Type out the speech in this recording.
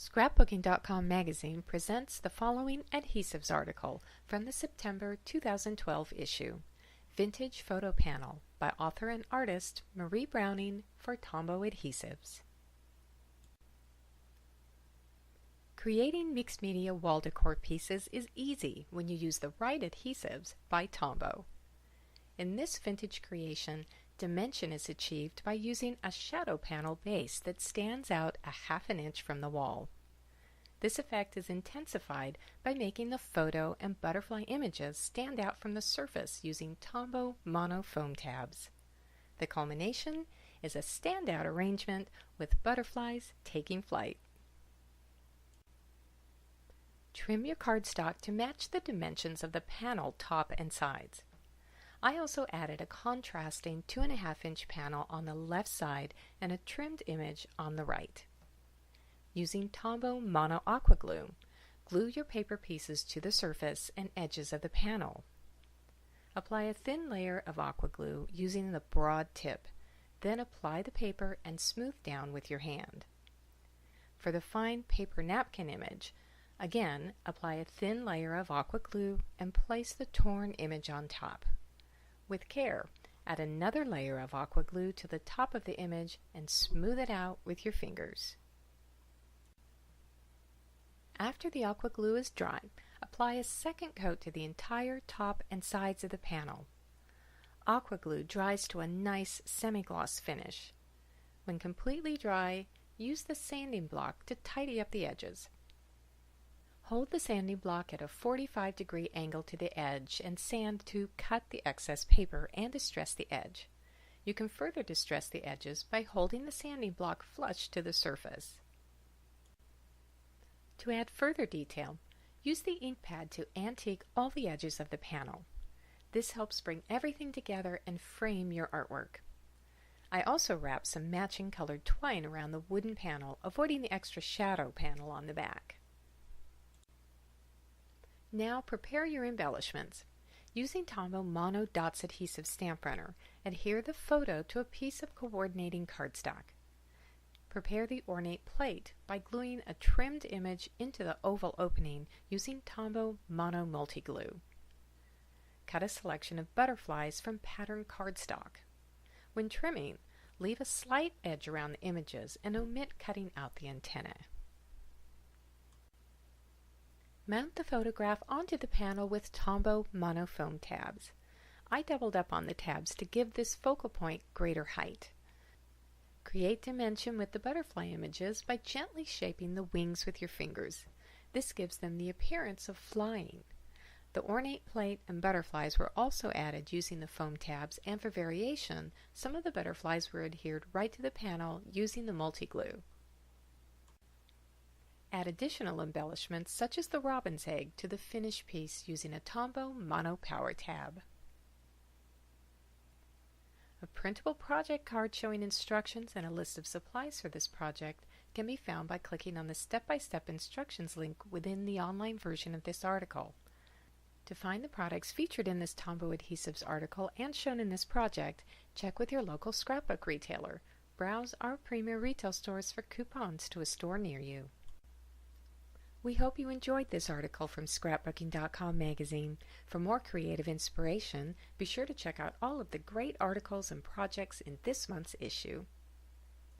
Scrapbooking.com magazine presents the following Adhesives article from the September 2012 issue, Vintage Photo Panel by author and artist Marie Browning for Tombow Adhesives. Creating mixed media wall decor pieces is easy when you use the right adhesives by Tombow. In this vintage creation, dimension is achieved by using a shadow panel base that stands out a half an inch from the wall. This effect is intensified by making the photo and butterfly images stand out from the surface using Tombow mono foam tabs. The culmination is a standout arrangement with butterflies taking flight. Trim your cardstock to match the dimensions of the panel top and sides. I also added a contrasting 2.5-inch panel on the left side and a trimmed image on the right. Using Tombow Mono Aqua Glue, glue your paper pieces to the surface and edges of the panel. Apply a thin layer of aqua glue using the broad tip, then apply the paper and smooth down with your hand. For the fine paper napkin image, again apply a thin layer of aqua glue and place the torn image on top. With care, add another layer of aqua glue to the top of the image and smooth it out with your fingers. After the aqua glue is dry, apply a second coat to the entire top and sides of the panel. Aqua glue dries to a nice semi-gloss finish. When completely dry, use the sanding block to tidy up the edges. Hold the sanding block at a 45-degree angle to the edge and sand to cut the excess paper and distress the edge. You can further distress the edges by holding the sanding block flush to the surface. To add further detail, use the ink pad to antique all the edges of the panel. This helps bring everything together and frame your artwork. I also wrapped some matching colored twine around the wooden panel, avoiding the extra shadow panel on the back. Now prepare your embellishments. Using Tombow Mono Dots Adhesive Stamp Runner, adhere the photo to a piece of coordinating cardstock. Prepare the ornate plate by gluing a trimmed image into the oval opening using Tombow Mono Multi-Glue. Cut a selection of butterflies from patterned cardstock. When trimming, leave a slight edge around the images and omit cutting out the antennae. Mount the photograph onto the panel with Tombow Mono Foam tabs. I doubled up on the tabs to give this focal point greater height. Create dimension with the butterfly images by gently shaping the wings with your fingers. This gives them the appearance of flying. The ornate plate and butterflies were also added using the foam tabs, and for variation, some of the butterflies were adhered right to the panel using the multi-glue. Add additional embellishments such as the robin's egg to the finished piece using a Tombow Mono Power tab. A printable project card showing instructions and a list of supplies for this project can be found by clicking on the step-by-step instructions link within the online version of this article. To find the products featured in this Tombow Adhesives article and shown in this project, check with your local scrapbook retailer. Browse our premier retail stores for coupons to a store near you. We hope you enjoyed this article from Scrapbooking.com magazine. For more creative inspiration, be sure to check out all of the great articles and projects in this month's issue.